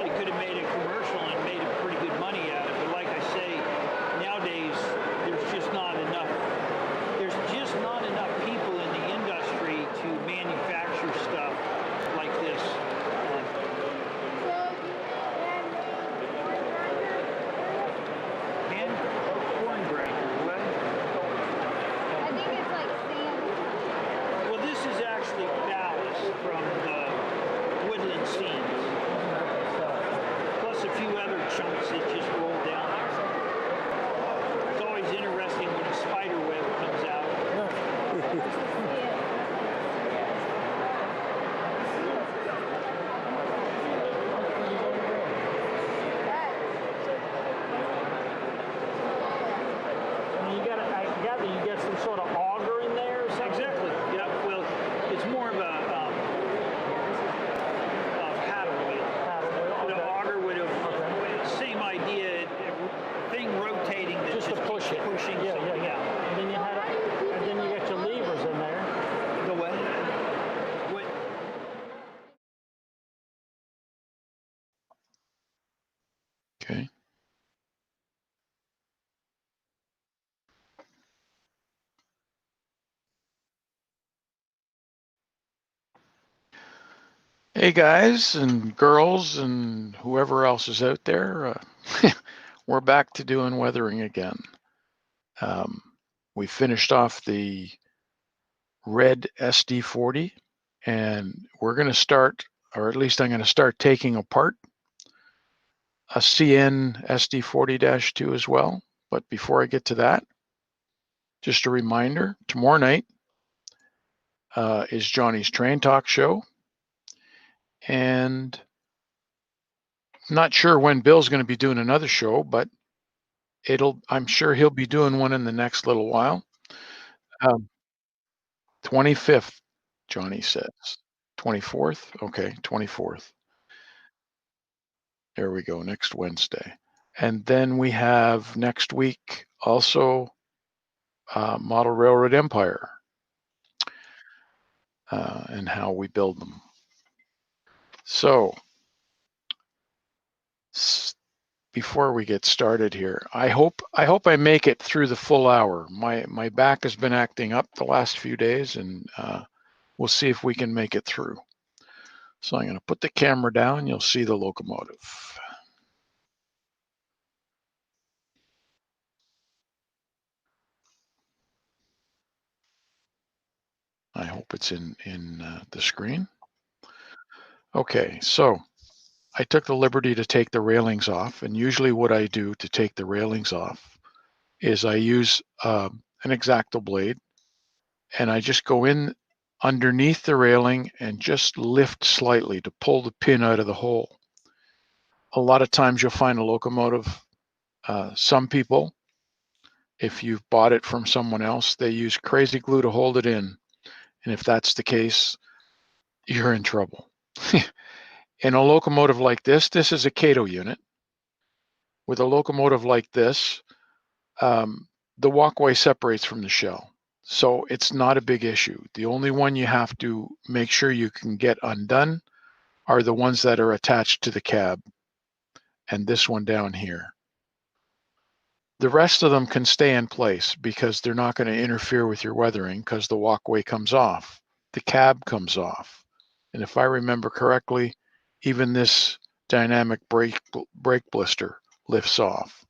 probably could have made a commercial and made a pretty good money out of it. But like I say, nowadays there's just not enough. There's just not enough people in the industry to manufacture stuff like this. And corn grinder, what? I think it's like sand. Well, this is actually ballast from the woodland scenes, plus a few other chunks that just roll down there. It's always interesting when a spider web comes out. I gather you get some sort of auger in there or something? Exactly. Yeah. Well, it's more of a paddle wheel. Okay. The auger would have same idea, thing rotating that Just to push it. pushing. Yeah. And then you got your levers in there. The what? What? Okay. Hey guys and girls and whoever else is out there, we're back to doing weathering again. We finished off the red SD40 and we're going to start, or at least I'm going to start taking apart a CN SD40-2 as well. But before I get to that, just a reminder, tomorrow night is Johnny's Train Talk show. And not sure when Bill's going to be doing another show, but I'm sure he'll be doing one in the next little while. 25th, Johnny says. 24th? Okay, 24th. There we go, next Wednesday. And then we have next week also Model Railroad Empire and how we build them. So before we get started here, I hope I make it through the full hour. My back has been acting up the last few days, and we'll see if we can make it through. So I'm going to put the camera down. You'll see the locomotive. I hope it's in the screen. Okay, so I took the liberty to take the railings off, and usually what I do to take the railings off is I use an X-Acto blade, and I just go in underneath the railing and just lift slightly to pull the pin out of the hole. A lot of times you'll find a locomotive, some people, if you've bought it from someone else, they use crazy glue to hold it in. And if that's the case, you're in trouble. In a locomotive like this is a Cato unit. With a locomotive like this, the walkway separates from the shell. So it's not a big issue. The only one you have to make sure you can get undone are the ones that are attached to the cab, and this one down here. The rest of them can stay in place because they're not going to interfere with your weathering because the walkway comes off, the cab comes off. And if I remember correctly, even this dynamic brake blister lifts off.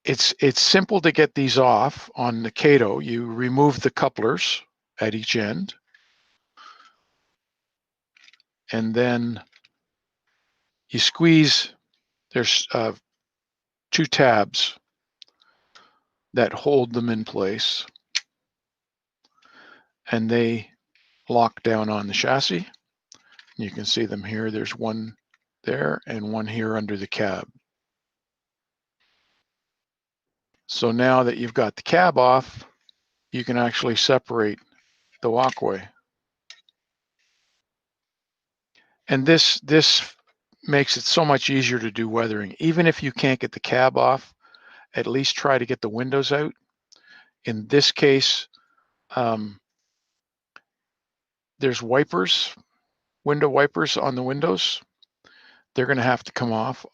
It's simple to get these off on the Cato. You remove the couplers at each end, and then you squeeze. There's 2 tabs that hold them in place, and they lock down on the chassis. You can see them here. There's one there and one here under the cab. So now that you've got the cab off, you can actually separate the walkway. And this makes it so much easier to do weathering. Even if you can't get the cab off, at least try to get the windows out. In this case, there's wipers window wipers on the windows, they're going to have to come off.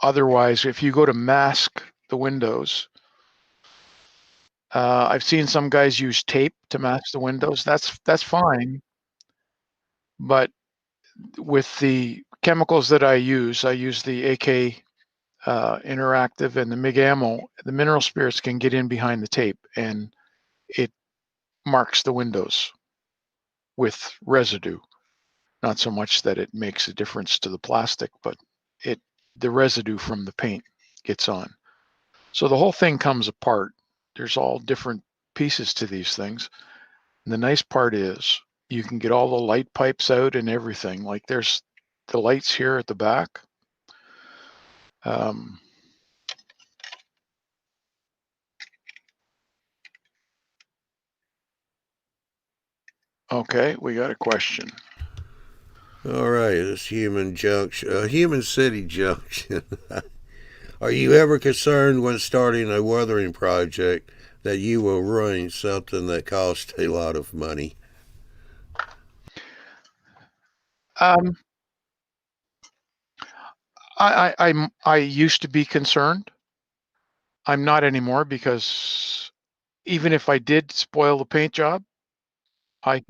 Otherwise, if you go to mask the windows, I've seen some guys use tape to mask the windows. That's fine. But with the chemicals that I use the AK Interactive and the MIG ammo, the mineral spirits can get in behind the tape and it marks the windows with residue. Not so much that it makes a difference to the plastic, but the residue from the paint gets on. So the whole thing comes apart. There's all different pieces to these things. And the nice part is you can get all the light pipes out and everything. Like there's the lights here at the back. Okay, we got a question. All right, it's Human Junction, Human City Junction. Are you ever concerned when starting a weathering project that you will ruin something that costs a lot of money? I used to be concerned. I'm not anymore because even if I did spoil the paint job, I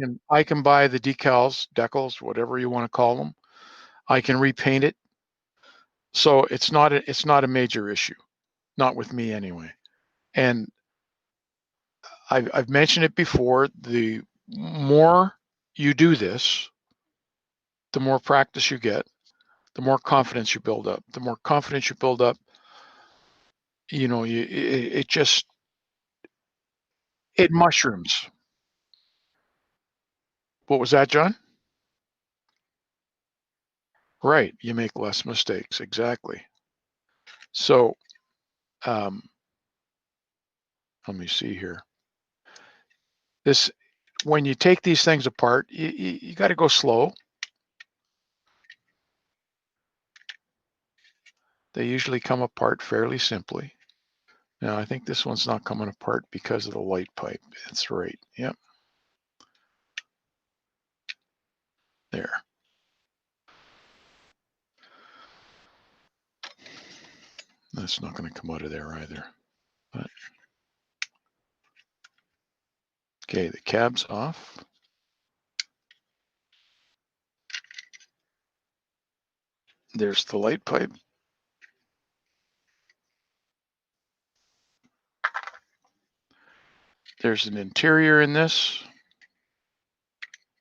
can buy the decals, whatever you want to call them. I can repaint it. So it's not a major issue, not with me anyway. And I've mentioned it before. The more you do this, the more practice you get, the more confidence you build up. The more confidence you build up, it mushrooms. What was that, John? Right. You make less mistakes. Exactly. So, let me see here. When you take these things apart, you got to go slow. They usually come apart fairly simply. Now, I think this one's not coming apart because of the light pipe. That's right. Yep. There. That's not going to come out of there either. But, okay, the cab's off. There's the light pipe. There's an interior in this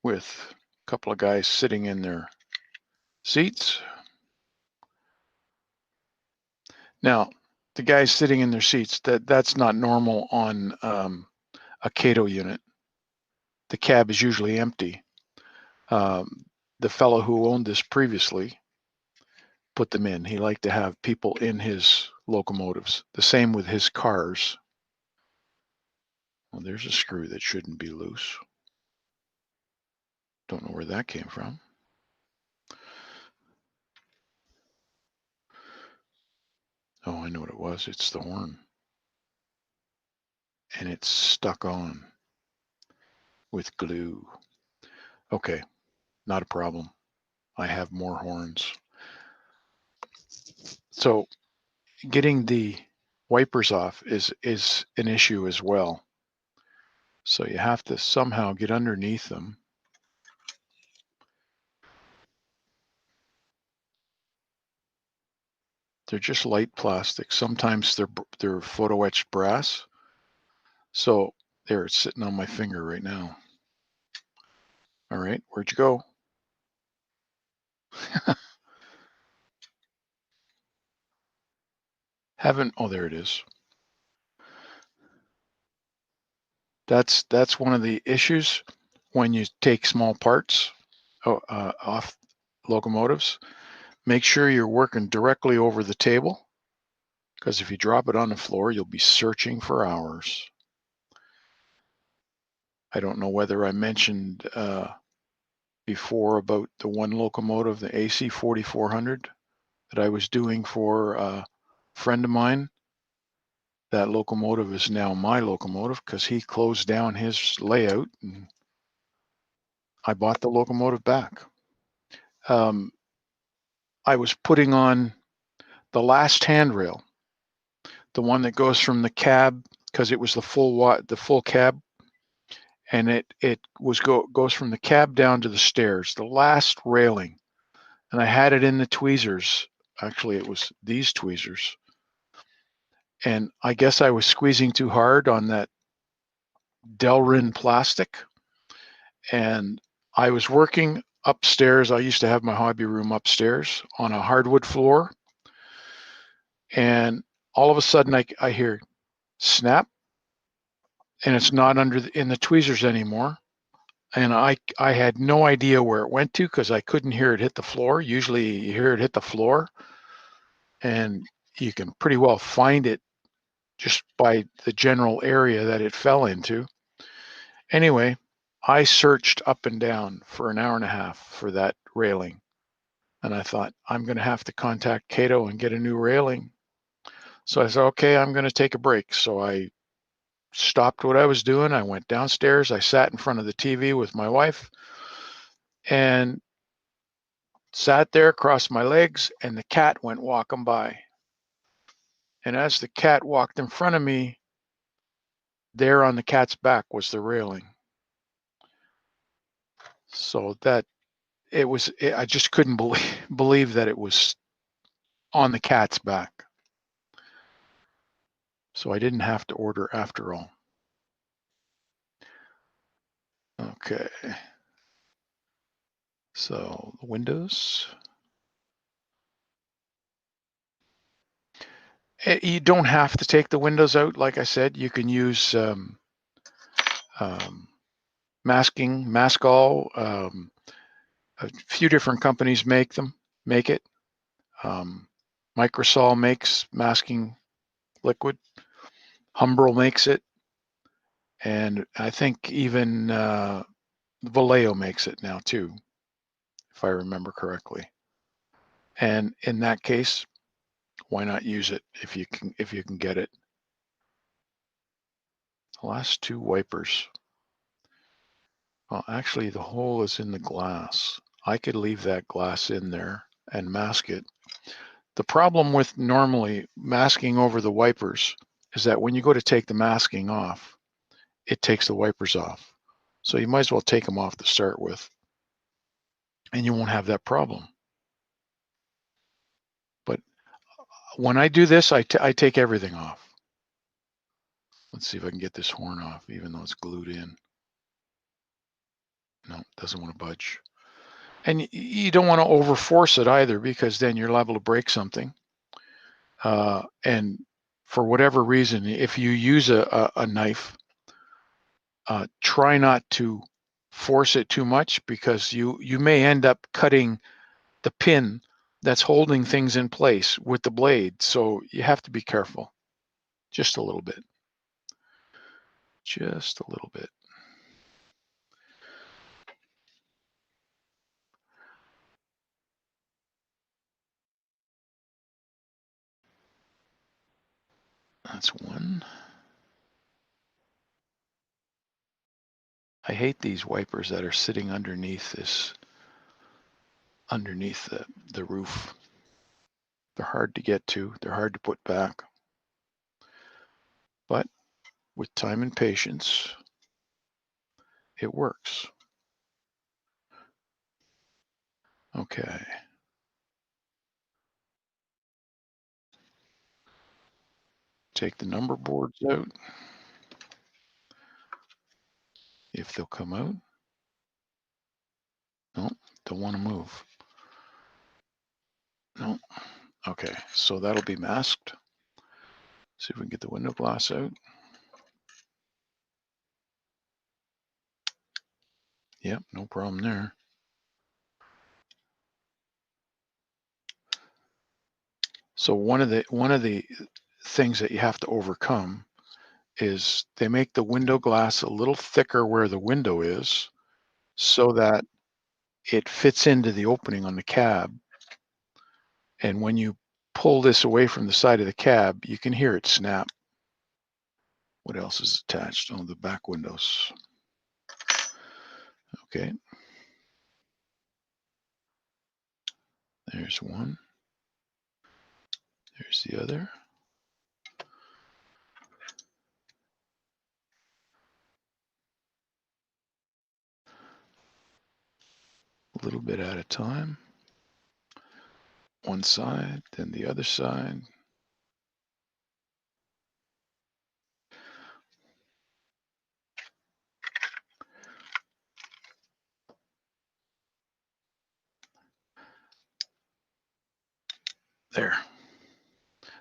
with a couple of guys sitting in their seats. Now, the guys sitting in their seats, that's not normal on a Cato unit. The cab is usually empty. The fellow who owned this previously put them in. He liked to have people in his locomotives. The same with his cars. Well, there's a screw that shouldn't be loose. Don't know where that came from. Oh, I know what it was. It's the horn. And it's stuck on with glue. Okay, not a problem. I have more horns. So getting the wipers off is an issue as well. So you have to somehow get underneath them. They're just light plastic. Sometimes they're photo etched brass. So there, it's sitting on my finger right now. All right, where'd you go? Oh, there it is. That's one of the issues when you take small parts off locomotives. Make sure you're working directly over the table, because if you drop it on the floor, you'll be searching for hours. I don't know whether I mentioned before about the one locomotive, the AC4400, that I was doing for a friend of mine. That locomotive is now my locomotive because he closed down his layout and I bought the locomotive back. I was putting on the last handrail, the one that goes from the cab, because it was the full cab, and it goes from the cab down to the stairs, the last railing, and I had it in the tweezers. Actually, it was these tweezers, and I guess I was squeezing too hard on that Delrin plastic, and I was working upstairs. I used to have my hobby room upstairs on a hardwood floor, and all of a sudden I hear snap, and it's not in the tweezers anymore. And I had no idea where it went to because I couldn't hear it hit the floor. Usually you hear it hit the floor, and you can pretty well find it just by the general area that it fell into. Anyway, I searched up and down for an hour and a half for that railing. And I thought, I'm going to have to contact Cato and get a new railing. So I said, okay, I'm going to take a break. So I stopped what I was doing. I went downstairs. I sat in front of the TV with my wife and sat there, crossed my legs, and the cat went walking by. And as the cat walked in front of me, there on the cat's back was the railing. So I just couldn't believe that it was on the cat's back. So I didn't have to order after all. Okay. So the windows. You don't have to take the windows out. Like I said, you can use masking, Maskall. A few different companies make it. Microsol makes masking liquid. Humbrol makes it. And I think even Vallejo makes it now too, if I remember correctly. And in that case, why not use it if you can get it? The last two wipers. Well, actually, the hole is in the glass. I could leave that glass in there and mask it. The problem with normally masking over the wipers is that when you go to take the masking off, it takes the wipers off. So you might as well take them off to start with, and you won't have that problem. But when I do this, I take everything off. Let's see if I can get this horn off, even though it's glued in. No, it doesn't want to budge. And you don't want to overforce it either, because then you're liable to break something. And for whatever reason, if you use a knife, try not to force it too much, because you may end up cutting the pin that's holding things in place with the blade. So you have to be careful, just a little bit. Just a little bit. That's one. I hate these wipers that are sitting underneath the roof. They're hard to get to. They're hard to put back. But with time and patience, it works. Okay. Take the number boards out, if they'll come out. No, don't want to move. No. Okay, so that'll be masked. See if we can get the window glass out. Yep, no problem there. So one of the things that you have to overcome is they make the window glass a little thicker where the window is, so that it fits into the opening on the cab. And when you pull this away from the side of the cab, you can hear it snap. What else is attached? Oh, the back windows. Okay. There's one. There's the other. A little bit at a time. One side, then the other side. There.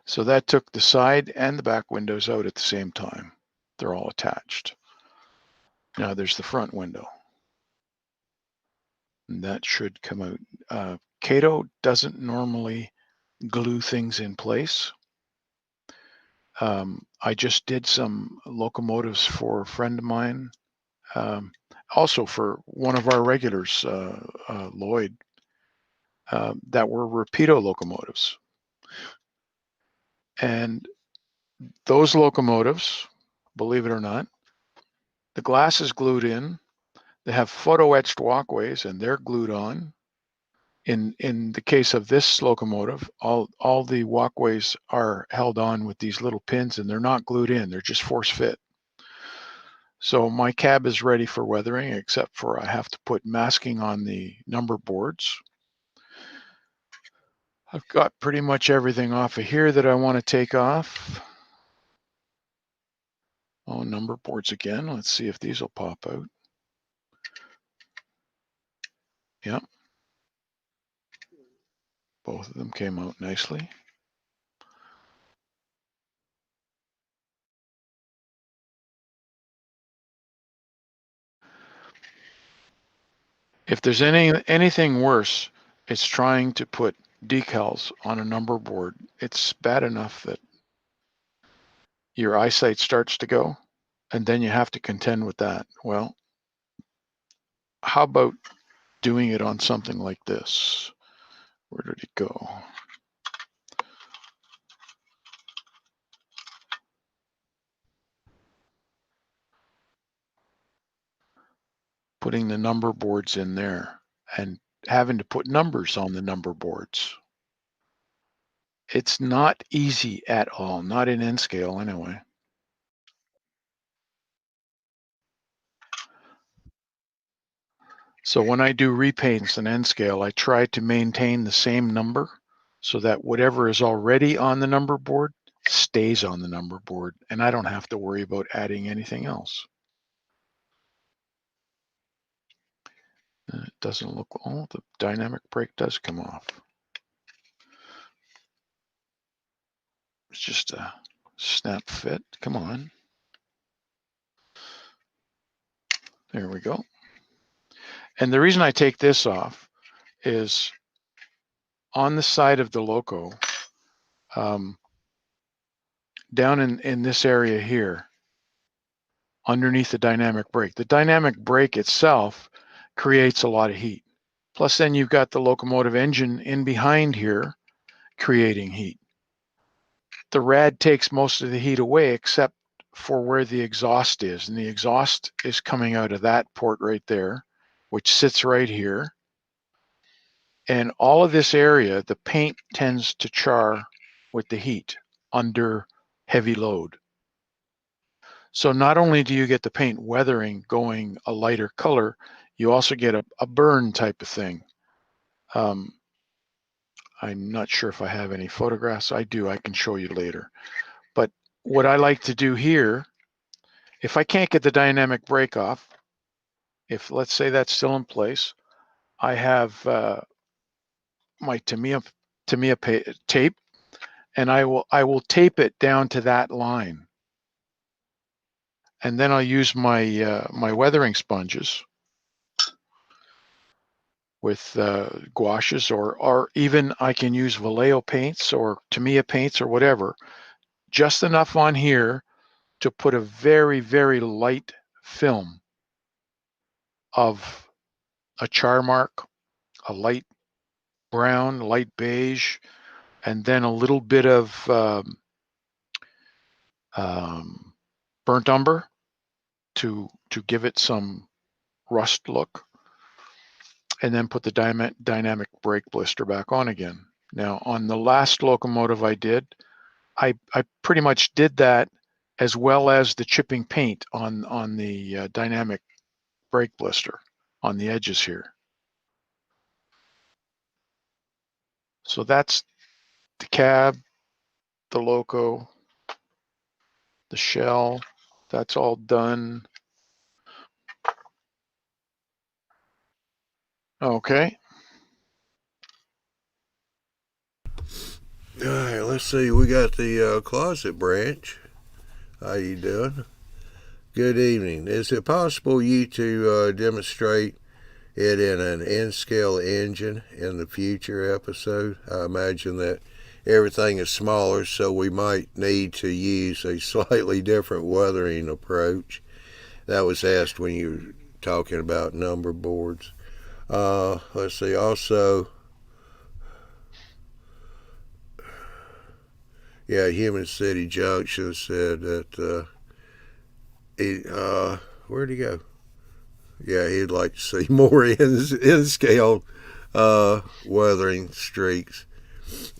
So that took the side and the back windows out at the same time. They're all attached. Now there's the front window. And that should come out. Kato doesn't normally glue things in place. I just did some locomotives for a friend of mine. Also for one of our regulars, Lloyd, that were Rapido locomotives. And those locomotives, believe it or not, the glass is glued in. They have photo etched walkways and they're glued on. In the case of this locomotive, all the walkways are held on with these little pins and they're not glued in, they're just force fit. So my cab is ready for weathering, except for I have to put masking on the number boards. I've got pretty much everything off of here that I want to take off. Oh, number boards again. Let's see if these will pop out. Yep. Both of them came out nicely. If there's anything worse, it's trying to put decals on a number board. It's bad enough that your eyesight starts to go, and then you have to contend with that. Well, how about doing it on something like this? Where did it go? Putting the number boards in there and having to put numbers on the number boards. It's not easy at all, not in N scale anyway. So when I do repaints in N scale, I try to maintain the same number so that whatever is already on the number board stays on the number board, and I don't have to worry about adding anything else. It doesn't look, oh, the dynamic brake does come off. It's just a snap fit. Come on. There we go. And the reason I take this off is on the side of the loco, down in this area here, underneath the dynamic brake. The dynamic brake itself creates a lot of heat. Plus then you've got the locomotive engine in behind here creating heat. The rad takes most of the heat away except for where the exhaust is. And the exhaust is coming out of that port right there, which sits right here. And all of this area, the paint tends to char with the heat under heavy load. So not only do you get the paint weathering going a lighter color, you also get a burn type of thing. I'm not sure if I have any photographs. I do, I can show you later. But what I like to do here, if I can't get the dynamic brake off, if let's say that's still in place, I have my Tamiya tape, and I will tape it down to that line. And then I'll use my my weathering sponges with gouaches, or even I can use Vallejo paints or Tamiya paints or whatever, just enough on here to put a very, very light film of a char mark, a light brown, light beige, and then a little bit of burnt umber to give it some rust look. and then put the dynamic brake blister back on again. Now, on the last locomotive I did, I pretty much did that as well as the chipping paint on the dynamic brake blister on the edges here. So that's the cab, the loco, the shell, that's all done. Okay. All right, let's see. We got the closet branch. How you doing? Good evening. Is it possible you to demonstrate it in an N-scale engine in the future episode? I imagine that everything is smaller, so we might need to use a slightly different weathering approach. That was asked when you were talking about number boards. Let's see. Also, yeah, Human City Junction said that where'd he go? Yeah, he'd like to see more in-scale weathering streaks.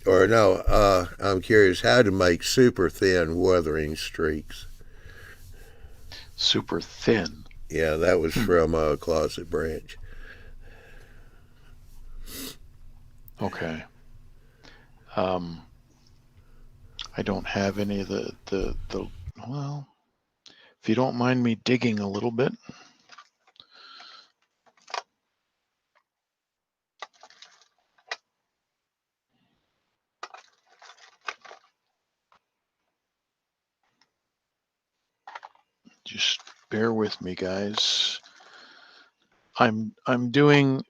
Or no, I'm curious how to make super thin weathering streaks. Super thin. Yeah, that was from Closet Branch. Okay. I don't have any of the well, if you don't mind me digging a little bit. Just bear with me, guys. I'm doing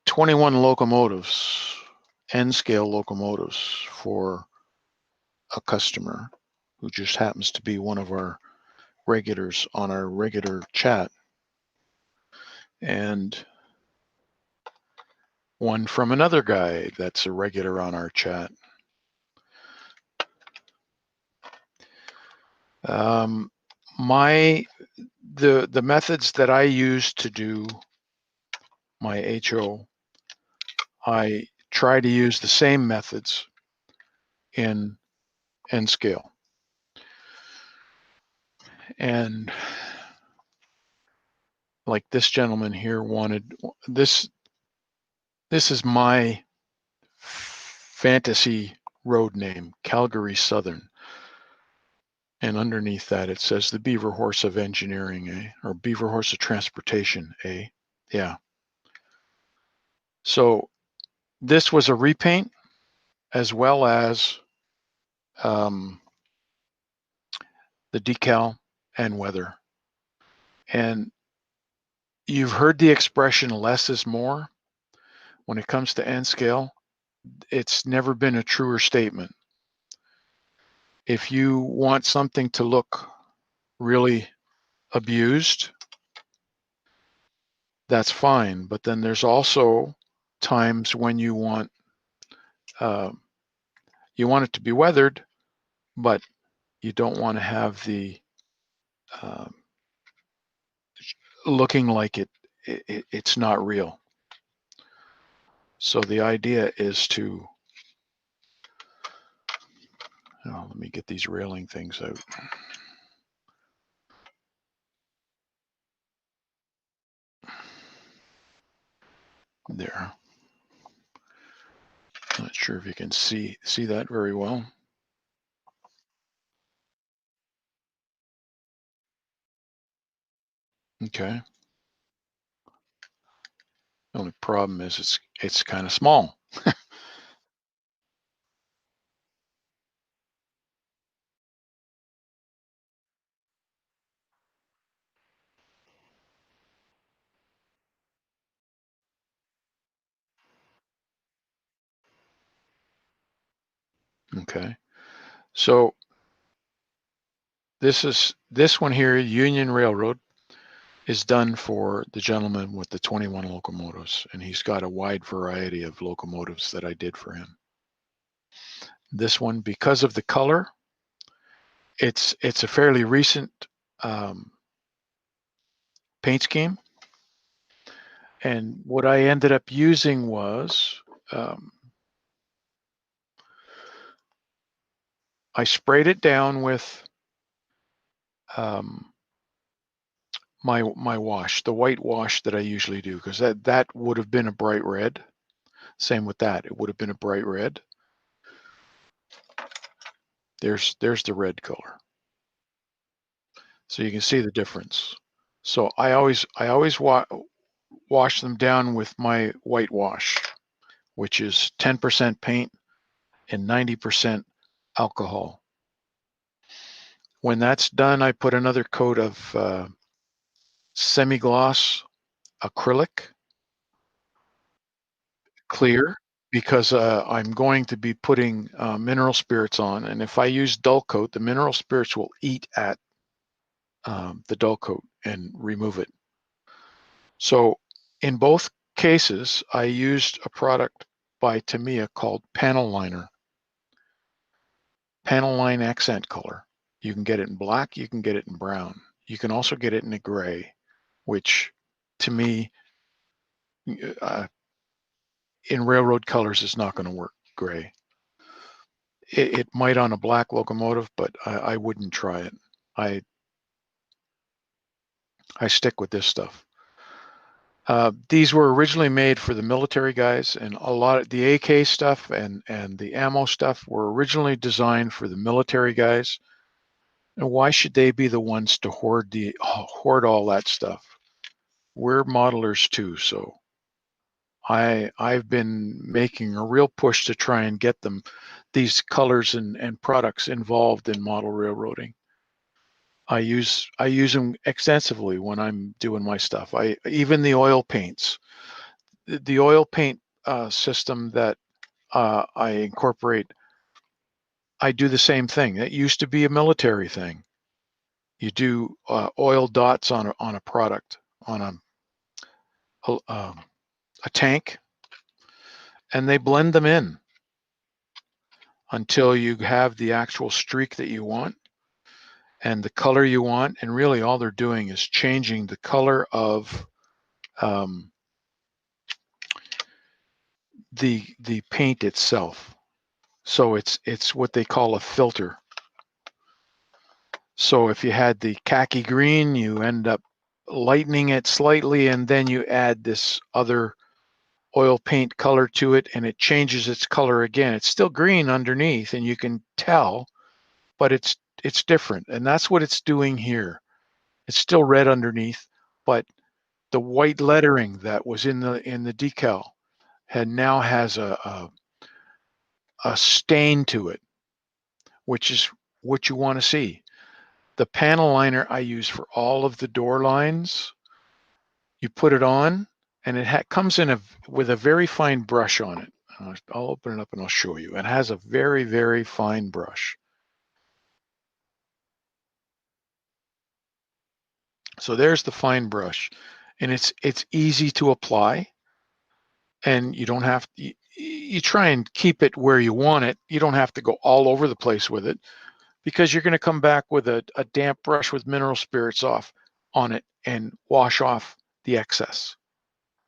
21 locomotives, N-scale locomotives for a customer who just happens to be one of our regulars on our regular chat, and one from another guy that's a regular on our chat. The methods that I use to do my HO, I try to use the same methods in N-scale. And like this gentleman here wanted this. This is my fantasy road name, Calgary Southern. And underneath that, it says the Beaver Horse of Engineering, eh? Or Beaver Horse of Transportation, eh? Yeah. So this was a repaint as well as the decal and weather. And you've heard the expression less is more. When it comes to N-scale, it's never been a truer statement. If you want something to look really abused, that's fine. But then there's also times when you want it to be weathered, but you don't want to have the looking like it's not real. So the idea is to, let me get these railing things out. There. Not sure if you can see that very well. Okay. The only problem is it's kind of small. Okay. So this one here, Union Railroad, is done for the gentleman with the 21 locomotives, and he's got a wide variety of locomotives that I did for him. This one, because of the color, it's a fairly recent paint scheme, And what I ended up using was I sprayed it down with my wash, the white wash that I usually do, because that would have been a bright red. Same with that, it would have been a bright red. There's the red color. So you can see the difference. So I always wash them down with my white wash, which is 10% paint and 90% alcohol. When that's done, I put another coat of semi-gloss acrylic clear, because I'm going to be putting mineral spirits on, and if I use dull coat, the mineral spirits will eat at the dull coat and remove it. So in both cases, I used a product by Tamiya called Panel Liner. Panel Line Accent Color. You can get it in black, you can get it in brown. You can also get it in a gray, which to me, in railroad colors, is not going to work gray. It might on a black locomotive, but I wouldn't try it. I stick with this stuff. These were originally made for the military guys, and a lot of the AK stuff and the ammo stuff were originally designed for the military guys. And why should they be the ones to hoard all that stuff? We're modelers too, so I've been making a real push to try and get these colors and products involved in model railroading. I use them extensively when I'm doing my stuff. Even the oil paints, the oil paint system that I incorporate, I do the same thing. That used to be a military thing. You do oil dots on a product, on a tank, and they blend them in until you have the actual streak that you want and the color you want. And really all they're doing is changing the color of the paint itself. So it's what they call a filter. So if you had the khaki green, you end up lightening it slightly, and then you add this other oil paint color to it, and it changes its color again. It's still green underneath, and you can tell, but it's different, and that's what it's doing here. It's still red underneath, but the white lettering that was in the decal now has a stain to it, which is what you want to see. The panel liner I use for all of the door lines, you put it on, and it comes in with a very fine brush on it. I'll open it up and I'll show you. It has a very, very fine brush. So there's the fine brush, and it's easy to apply, and you don't have to, you try and keep it where you want it. You don't have to go all over the place with it, because you're going to come back with a damp brush with mineral spirits on it and wash off the excess.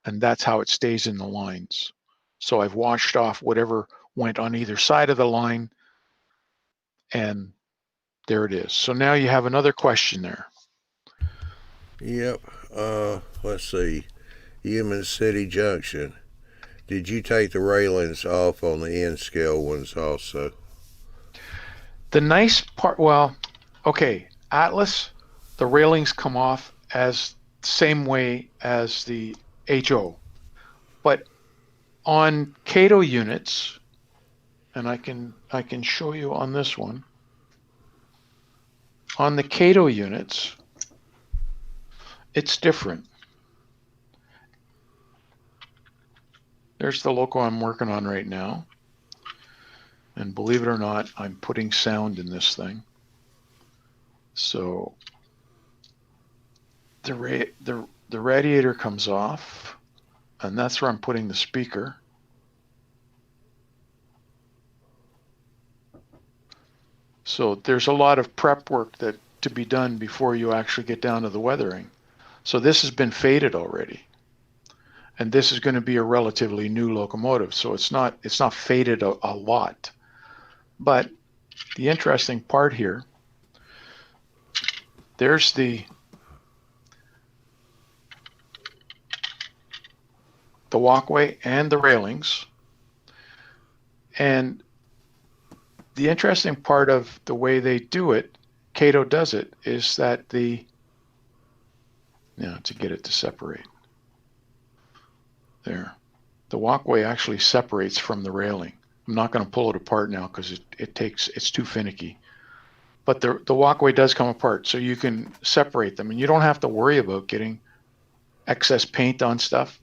And that's how it stays in the lines. So I've washed off whatever went on either side of the line, and there it is. So now you have another question there. Yep. Let's see. Human City Junction. Did you take the railings off on the N scale ones also? The nice part, well, okay, Atlas, the railings come off as same way as the HO. But on Cato units, and I can show you on this one, on the Cato units, it's different. There's the loco I'm working on right now. And believe it or not, I'm putting sound in this thing. So the radiator comes off, and that's where I'm putting the speaker. So there's a lot of prep work to be done before you actually get down to the weathering. So this has been faded already. And this is going to be a relatively new locomotive, so it's not faded a lot. But the interesting part here, there's the walkway and the railings. And the interesting part of the way they do it, Kato does it, is that to get it to separate. There. The walkway actually separates from the railing. I'm not going to pull it apart now because it's too finicky. But the walkway does come apart, so you can separate them, and you don't have to worry about getting excess paint on stuff.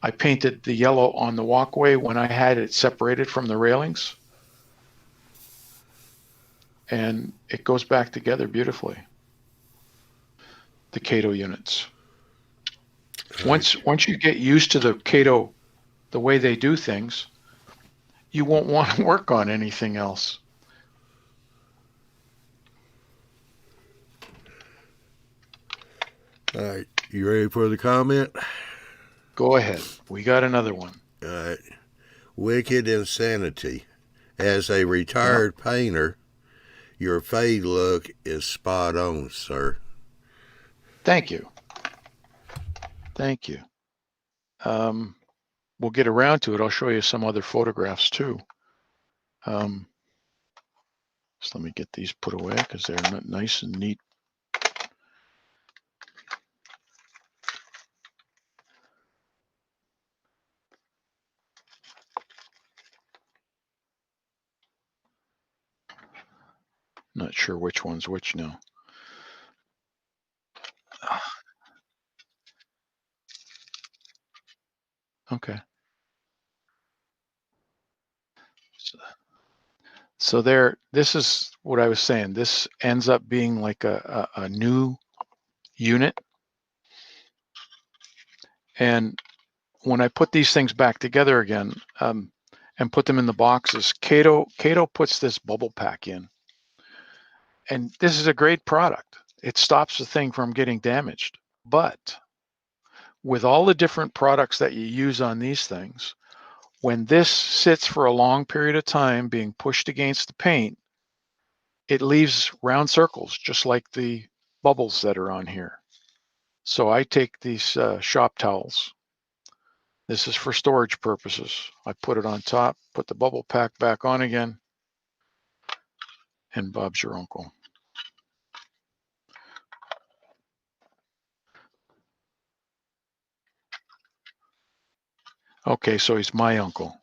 I painted the yellow on the walkway when I had it separated from the railings, and it goes back together beautifully. The Kato units. Once you get used to the Kato, the way they do things, you won't want to work on anything else. All right, you ready for the comment? Go ahead. We got another one. All right. Wicked Insanity. As a retired painter, your fade look is spot on, sir. Thank you. Thank you. We'll get around to it. I'll show you some other photographs too. So let me get these put away because they're not nice and neat. Not sure which one's which now. Okay. So this is what I was saying. This ends up being like a new unit. And when I put these things back together again and put them in the boxes, Kato puts this bubble pack in. And this is a great product. It stops the thing from getting damaged. But with all the different products that you use on these things, when this sits for a long period of time being pushed against the paint, it leaves round circles, just like the bubbles that are on here. So I take these shop towels. This is for storage purposes. I put it on top, put the bubble pack back on again, and Bob's your uncle. Okay, so he's my uncle.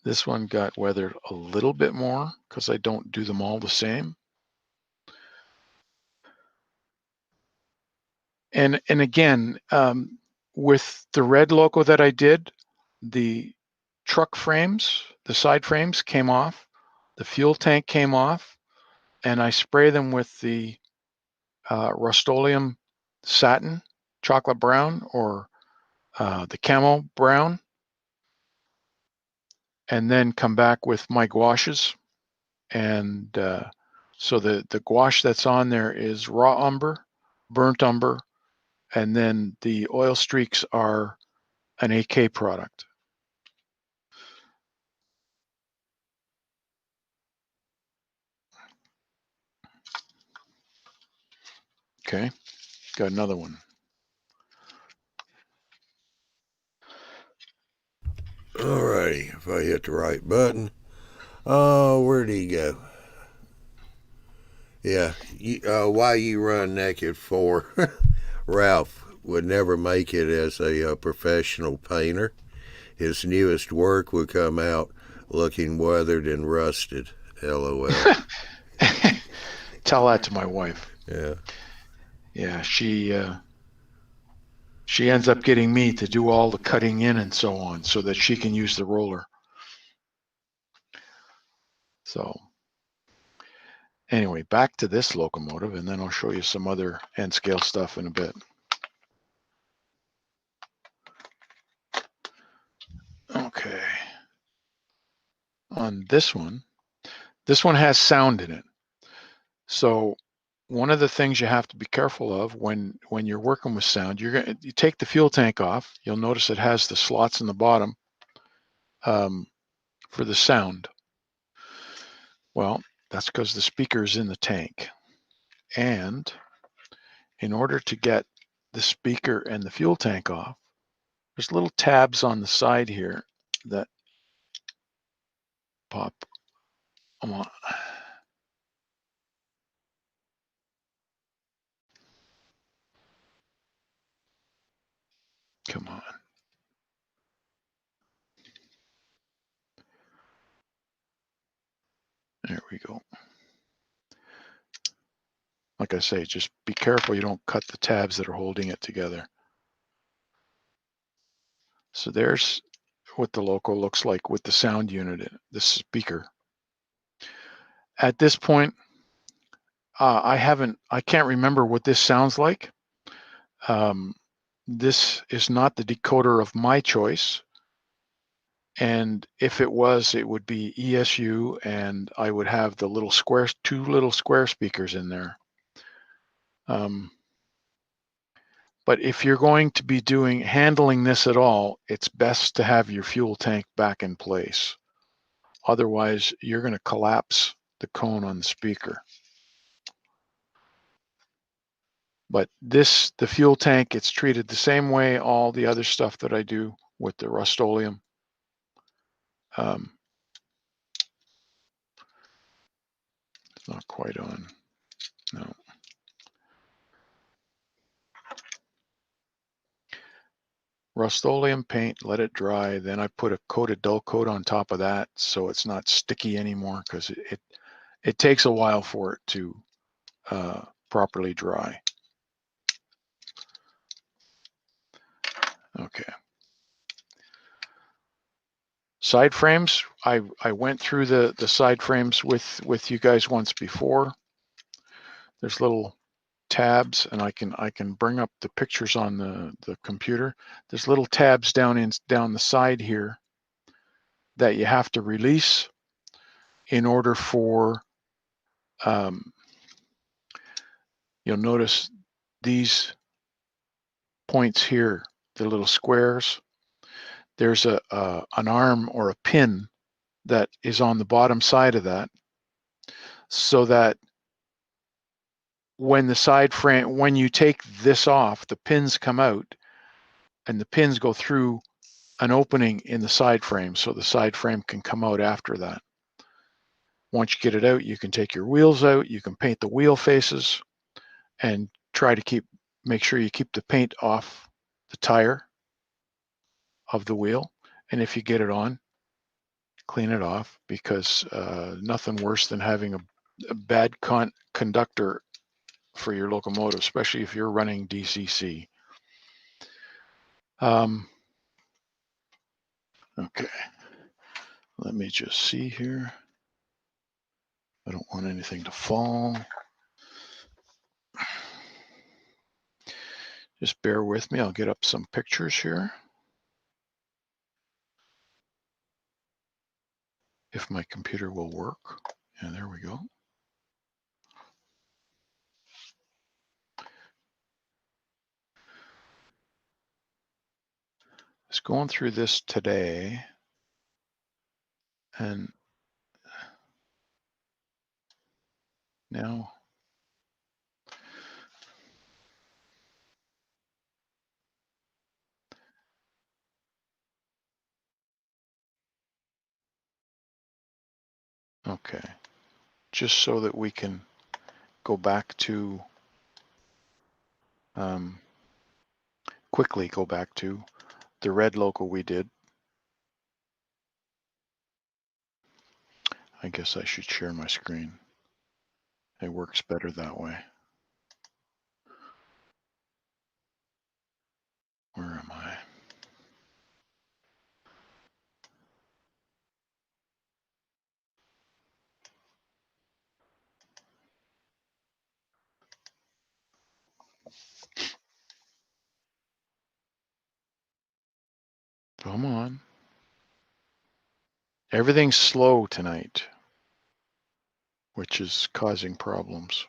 This one got weathered a little bit more because I don't do them all the same. And again, with the red loco that I did, the truck frames, the side frames came off, the fuel tank came off, and I spray them with the Rust-Oleum satin, chocolate brown, or the camo brown, and then come back with my gouaches. And so the gouache that's on there is raw umber, burnt umber, and then the oil streaks are an AK product. Okay, got another one. Alrighty, if I hit the right button. Oh, where'd he go? Yeah, why you run naked for? Ralph would never make it as a professional painter. His newest work would come out looking weathered and rusted. LOL. Tell that to my wife. Yeah. Yeah, she ends up getting me to do all the cutting in and so on so that she can use the roller. So anyway, back to this locomotive, and then I'll show you some other end scale stuff in a bit. Okay. On this one has sound in it. So one of the things you have to be careful of when you're working with sound, you take the fuel tank off. You'll notice it has the slots in the bottom for the sound. Well, that's because the speaker's in the tank. And in order to get the speaker and the fuel tank off, there's little tabs on the side here that pop on. Come on. There we go. Like I say, just be careful you don't cut the tabs that are holding it together. So there's what the loco looks like with the sound unit in it, the speaker. At this point, I can't remember what this sounds like. This is not the decoder of my choice. And if it was, it would be ESU, and I would have the little square, 2 little square speakers in there. But if you're going to be handling this at all, it's best to have your fuel tank back in place. Otherwise, you're going to collapse the cone on the speaker. But the fuel tank, it's treated the same way all the other stuff that I do with the Rust-Oleum. It's not quite on. No. Rust-Oleum paint, let it dry. Then I put a coated dull coat on top of that so it's not sticky anymore, because it takes a while for it to properly dry. Okay. Side frames, I went through the side frames with you guys once before. There's little tabs, and I can bring up the pictures on the computer. There's little tabs down the side here that you have to release in order for you'll notice these points here, the little squares. There's an arm or a pin that is on the bottom side of that, so that when the side frame, when you take this off, the pins come out, and the pins go through an opening in the side frame, so the side frame can come out after that. Once you get it out, you can take your wheels out, you can paint the wheel faces, and try to make sure you keep the paint off the tire of the wheel. And if you get it on, clean it off, because nothing worse than having a bad conductor for your locomotive, especially if you're running DCC. Okay, let me just see here. I don't want anything to fall. Just bear with me. I'll get up some pictures here, if my computer will work. And there we go. Just going through this today, and now okay, just so that we can go back to quickly go back to the red loco we did. I guess I should share my screen. It works better that way. Where am I? Come on. Everything's slow tonight, which is causing problems.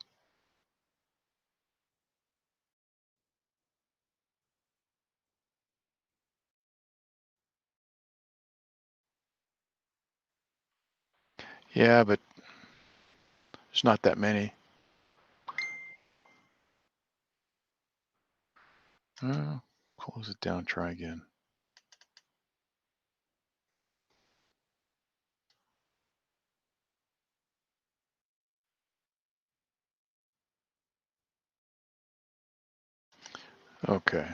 Yeah, but there's not that many. Close it down, try again. Okay.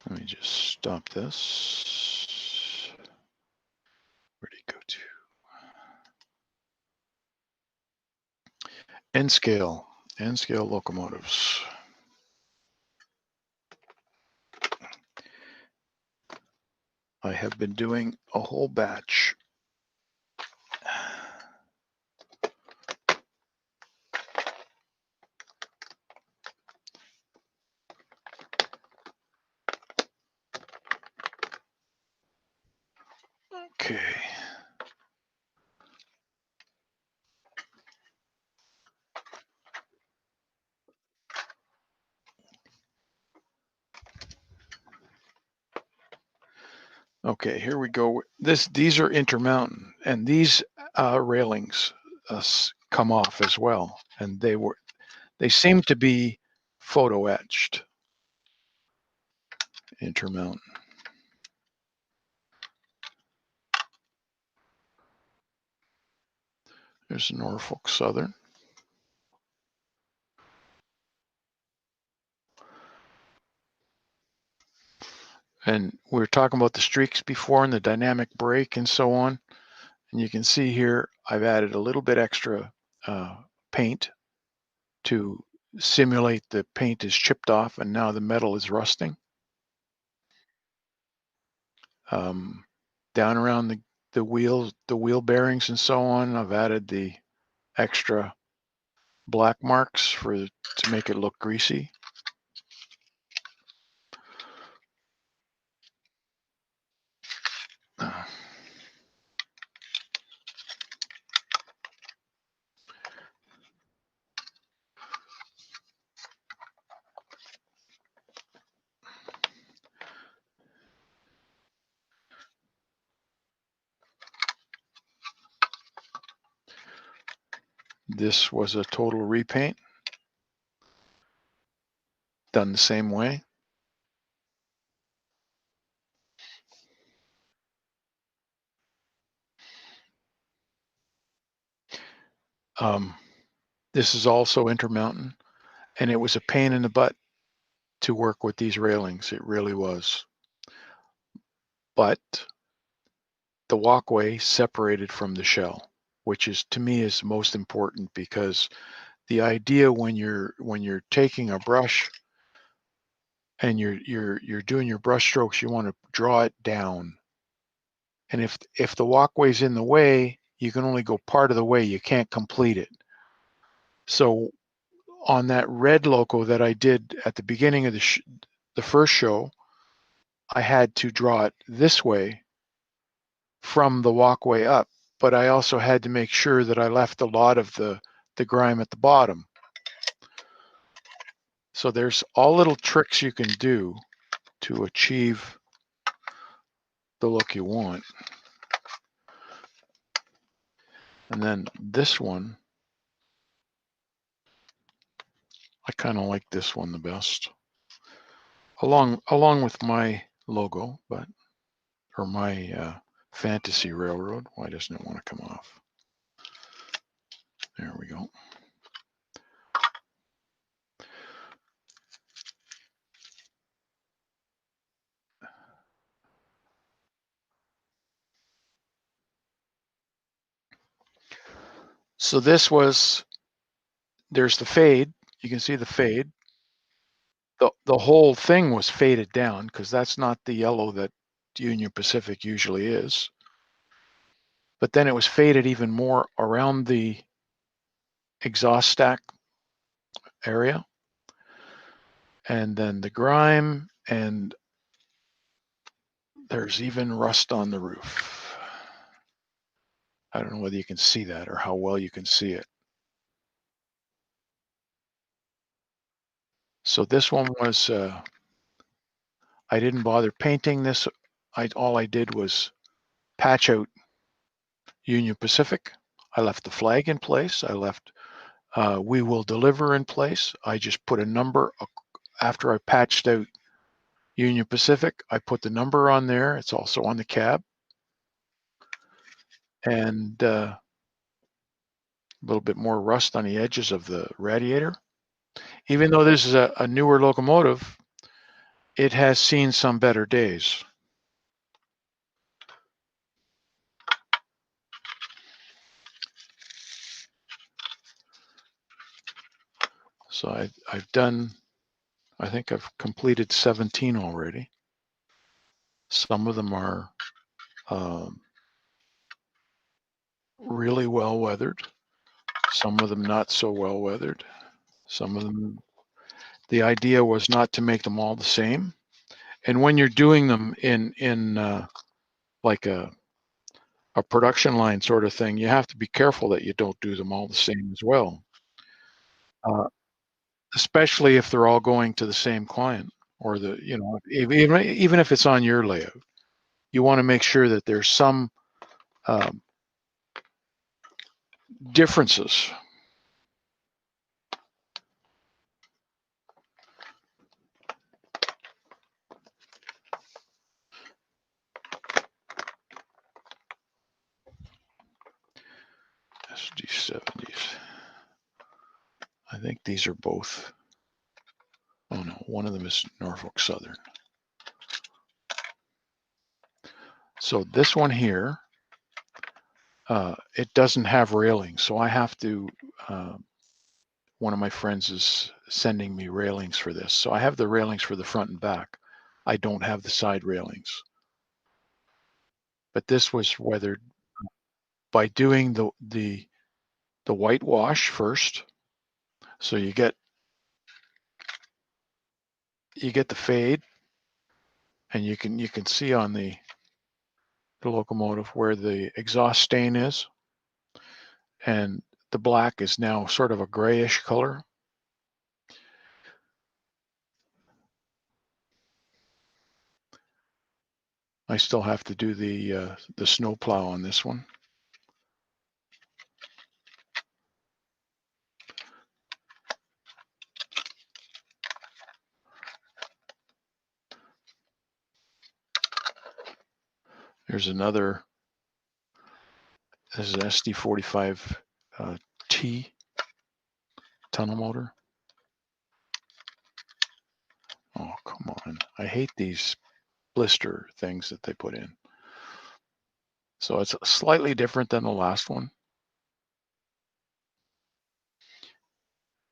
Let me just stop this. Where'd he go to? N scale locomotives. I have been doing a whole batch. Okay. Okay, here we go. These are intermountain, and these railings come off as well, and they seem to be photo etched. Intermountain. There's Norfolk Southern. And we were talking about the streaks before and the dynamic brake and so on. And you can see here, I've added a little bit extra paint to simulate the paint is chipped off and now the metal is rusting. Down around the wheels, the wheel bearings and so on, I've added the extra black marks to make it look greasy. This was a total repaint, done the same way. This is also Intermountain, and it was a pain in the butt to work with these railings. It really was. But the walkway separated from the shell, which is to me is most important, because the idea when you're taking a brush and you're doing your brush strokes, you want to draw it down. And if the walkway's in the way, you can only go part of the way. You can't complete it. So on that red loco that I did at the beginning of the first show, I had to draw it this way from the walkway up, but I also had to make sure that I left a lot of the grime at the bottom. So there's all little tricks you can do to achieve the look you want. And then this one, I kind of like this one the best, along with my logo, or my fantasy railroad. Why doesn't it want to come off? There we go. So there's the fade. You can see the fade. The whole thing was faded down, because that's not the yellow that Union Pacific usually is. But then it was faded even more around the exhaust stack area. And then the grime, and there's even rust on the roof. I don't know whether you can see that or how well you can see it. So this one was, I didn't bother painting this all I did was patch out Union Pacific. I left the flag in place. I left we will deliver in place. I just put a number after I patched out Union Pacific. I put the number on there. It's also on the cab. And a little bit more rust on the edges of the radiator. Even though this is a newer locomotive, it has seen some better days. So I've done, I think I've completed 17 already. Some of them are really well weathered. Some of them not so well weathered. Some of them, the idea was not to make them all the same. And when you're doing them in like a production line sort of thing, you have to be careful that you don't do them all the same as well. Especially if they're all going to the same client, or the, you know, even if it's on your layout, you want to make sure that there's some differences. SD70s. I think these are both. Oh no, one of them is Norfolk Southern. So this one here, it doesn't have railings, so I have to, one of my friends is sending me railings for this. So I have the railings for the front and back. I don't have the side railings. But this was weathered by doing the whitewash first. So you get the fade, and you can see on the locomotive where the exhaust stain is, and the black is now sort of a grayish color. I still have to do the snow plow on this one. There's another. This is an SD40-2 tunnel motor. Oh, come on. I hate these blister things that they put in. So it's slightly different than the last one.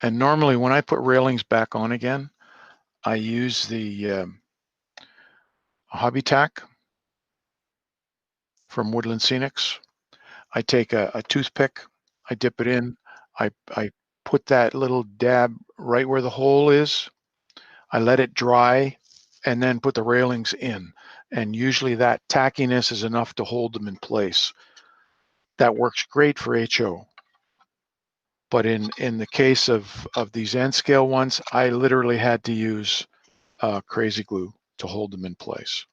And normally when I put railings back on again, I use the Hobby Tack from Woodland Scenics. I take a toothpick, I dip it in, I put that little dab right where the hole is, I let it dry, and then put the railings in. And usually that tackiness is enough to hold them in place. That works great for HO. But in the case of these N scale ones, I literally had to use crazy glue to hold them in place.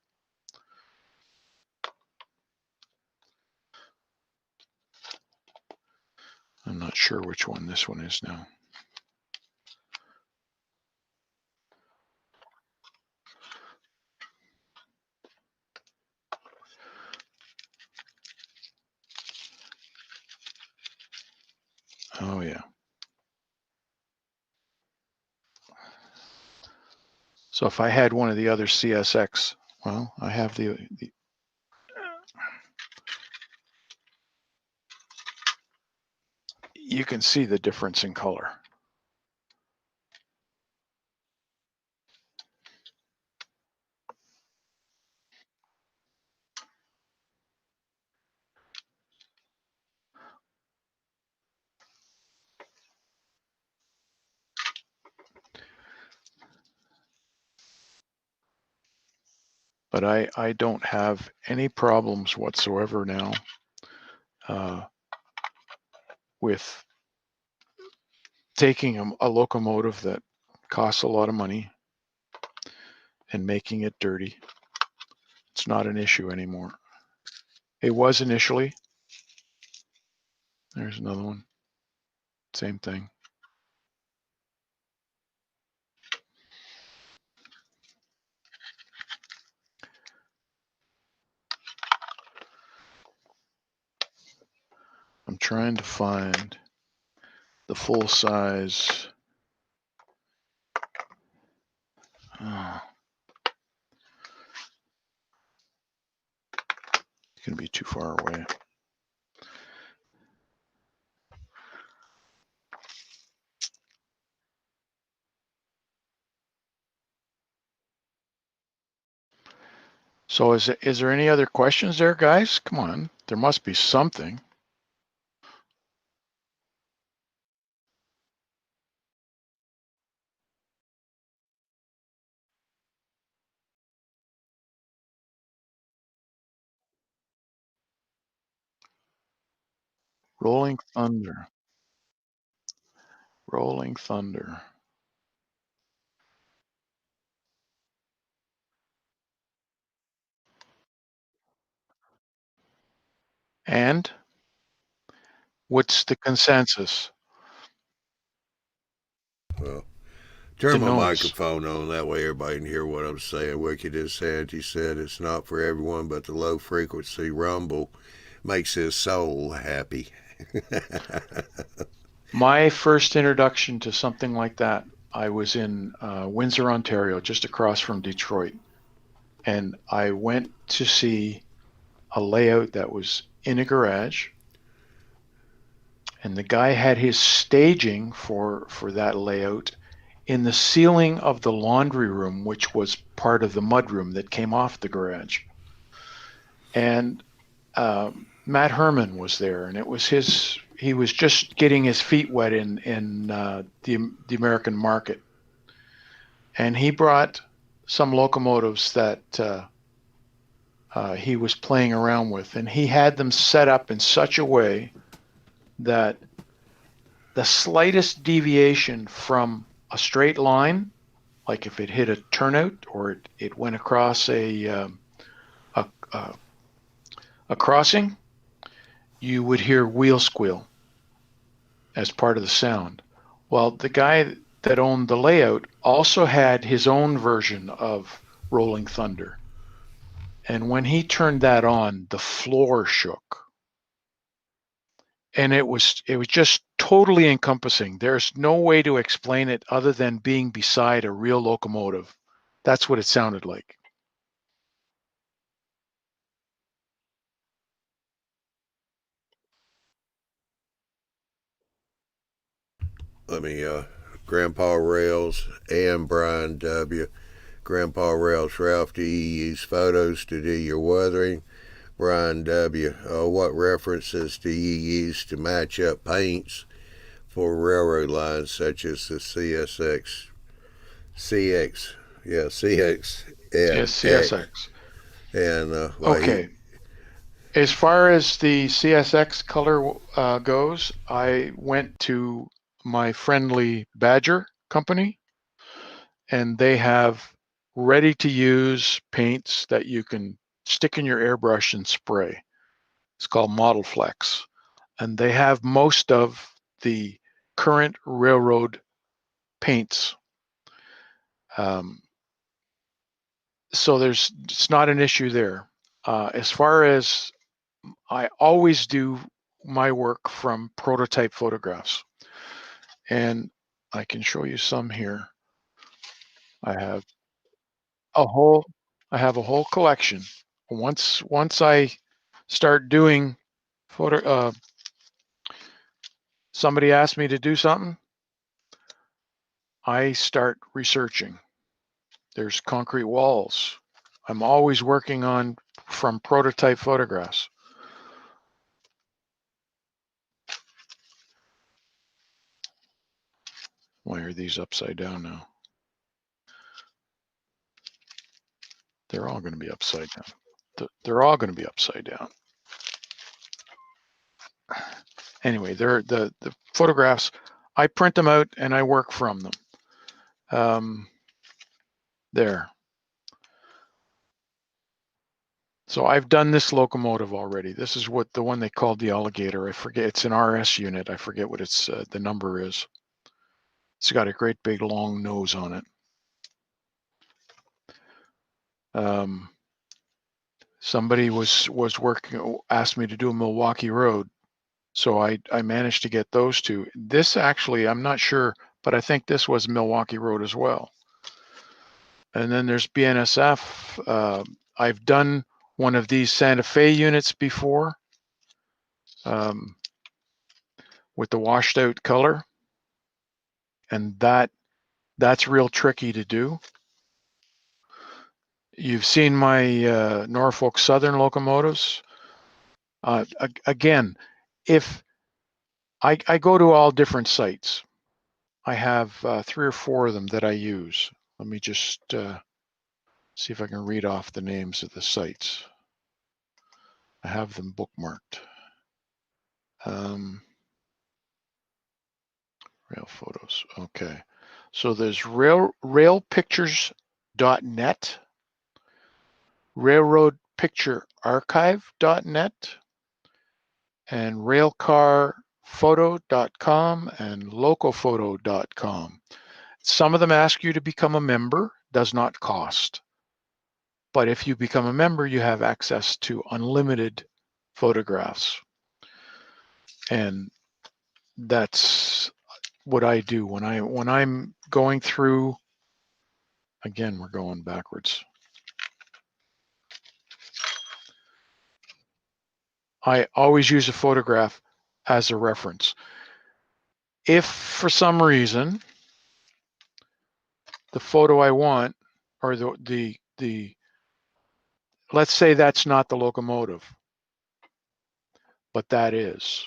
I'm not sure which one this one is now. Oh yeah. So if I had one of the other CSX, well, I have the you can see the difference in color. But I don't have any problems whatsoever now with taking a locomotive that costs a lot of money and making it dirty. It's not an issue anymore. It was initially. There's another one. Same thing. I'm trying to find the full size. Oh, it's going to be too far away. So is there any other questions there, guys? Come on, there must be something. Rolling Thunder. Rolling Thunder. And what's the consensus? Well, turn my Denotes. microphone on, that way everybody can hear what I'm saying. Wicked Insanity said it's not for everyone, but the low frequency rumble makes his soul happy. My first introduction to something like that, I was in Windsor, Ontario, just across from Detroit. And I went to see a layout that was in a garage. And the guy had his staging for that layout in the ceiling of the laundry room, which was part of the mudroom that came off the garage. And Matt Herman was there, and it was he was just getting his feet wet in the American market. And he brought some locomotives that he was playing around with, and he had them set up in such a way that the slightest deviation from a straight line, like if it hit a turnout or it went across a crossing, you would hear wheel squeal as part of the sound. Well, the guy that owned the layout also had his own version of Rolling Thunder. And when he turned that on, the floor shook. And it was just totally encompassing. There's no way to explain it other than being beside a real locomotive. That's what it sounded like. Let me, Grandpa Rails and Brian W. Grandpa Rails, Ralph, do you use photos to do your weathering? Brian W. What references do you use to match up paints for railroad lines such as the CSX, CX, and Yes, X? CSX. And Okay. As far as the CSX color goes, I went to my friendly Badger company, and they have ready to use paints that you can stick in your airbrush and spray. It's called Model Flex. And they have most of the current railroad paints. So it's not an issue there. As far as I always do my work from prototype photographs, and I can show you some here. I have a whole collection. Once I start doing photo, somebody asks me to do something, I start researching. There's concrete walls. I'm always working on from prototype photographs. Why are these upside down now? They're all going to be upside down. They're all going to be upside down. Anyway, they're the photographs. I print them out and I work from them. There. So I've done this locomotive already. This is what the one they called the Alligator. I forget, it's an RS unit. I forget what its the number is. It's got a great big long nose on it. Somebody was working, asked me to do a Milwaukee Road. So I managed to get those two. This actually, I'm not sure, but I think this was Milwaukee Road as well. And then there's BNSF. I've done one of these Santa Fe units before with the washed out color. And that's real tricky to do. You've seen my Norfolk Southern locomotives. Again, if I go to all different sites, I have 3 or 4 of them that I use. Let me just see if I can read off the names of the sites. I have them bookmarked. Rail photos. Okay. So there's railpictures.net, railroadpicturearchive.net, and railcarphoto.com and locophoto.com. Some of them ask you to become a member, does not cost. But if you become a member, you have access to unlimited photographs. And that's what I do when I'm going through. Again, we're going backwards. I always use a photograph as a reference. If for some reason the photo I want, or the let's say that's not the locomotive, but that is,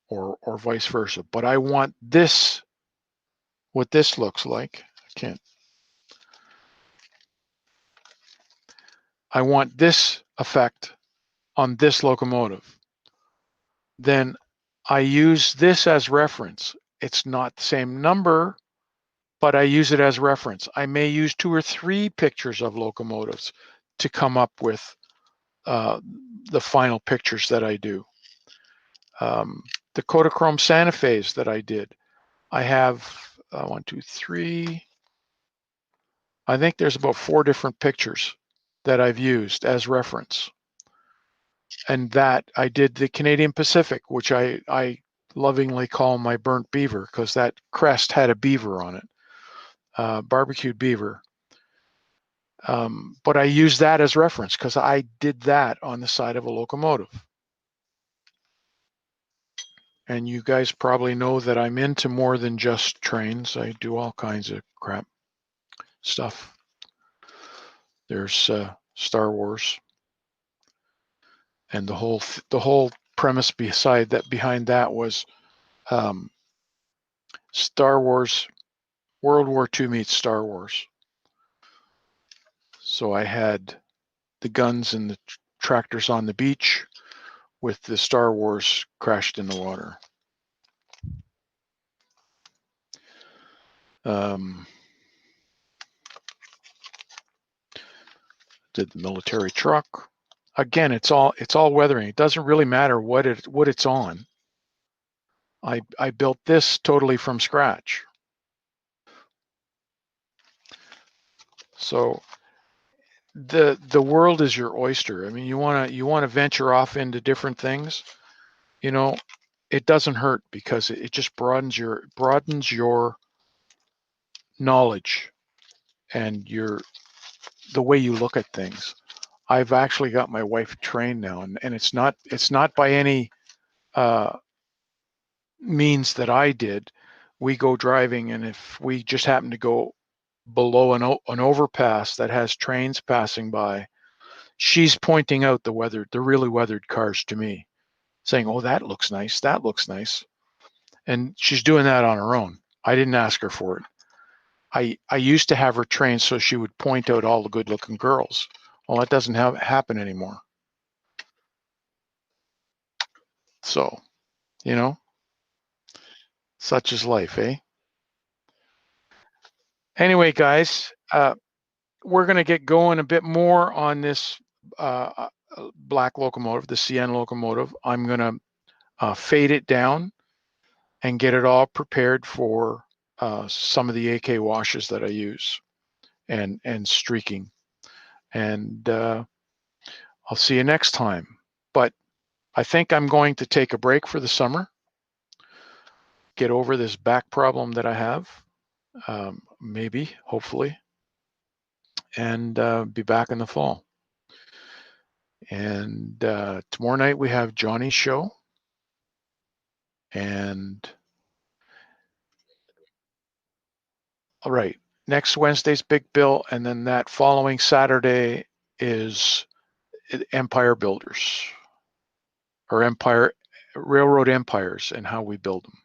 or vice versa. But I want this, what this looks like. I want this effect on this locomotive. Then I use this as reference. It's not the same number, but I use it as reference. I may use 2 or 3 pictures of locomotives to come up with the final pictures that I do. The Kodachrome Santa Fe's that I did, I have 1, 2, 3. I think there's about 4 different pictures that I've used as reference. And that I did the Canadian Pacific, which I lovingly call my burnt beaver because that crest had a beaver on it, barbecued beaver. But I use that as reference because I did that on the side of a locomotive. And you guys probably know that I'm into more than just trains. I do all kinds of crap stuff. There's Star Wars, and the whole premise behind that was Star Wars, World War II meets Star Wars. So I had the guns and the tractors on the beach with the Star Wars crashed in the water. Did the military truck. Again, it's all weathering. It doesn't really matter what it's on. I built this totally from scratch. So the world is your oyster. I mean, you want to venture off into different things. You know, it doesn't hurt because it just broadens your knowledge and the way you look at things. I've actually got my wife trained now, and it's not by any means that I did. We go driving, and if we just happen to go below an overpass that has trains passing by, she's pointing out the really weathered cars to me, saying, "Oh, that looks nice. That looks nice." And she's doing that on her own. I didn't ask her for it. I used to have her trained so she would point out all the good-looking girls. Well, that doesn't happen anymore. So, you know, such is life, eh? Anyway, guys, we're going to get going a bit more on this black locomotive, the CN locomotive. I'm going to fade it down and get it all prepared for some of the AK washes that I use and streaking. And I'll see you next time. But I think I'm going to take a break for the summer, get over this back problem that I have, maybe, hopefully, and be back in the fall. And tomorrow night we have Johnny's show. And all right, next Wednesday's Big Bill, and then that following Saturday is Empire Builders, or Empire Railroad Empires, and how we build them.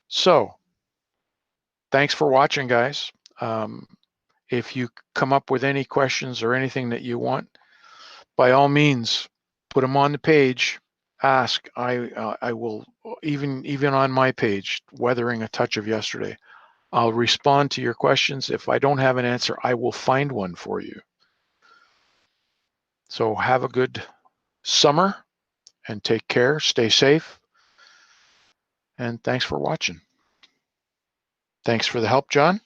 So thanks for watching, guys. If you come up with any questions or anything that you want, by all means, put them on the page. Ask. I will, even on my page, Weathering a Touch of Yesterday, I'll respond to your questions. If I don't have an answer, I will find one for you. So have a good summer and take care. Stay safe. And thanks for watching. Thanks for the help, John.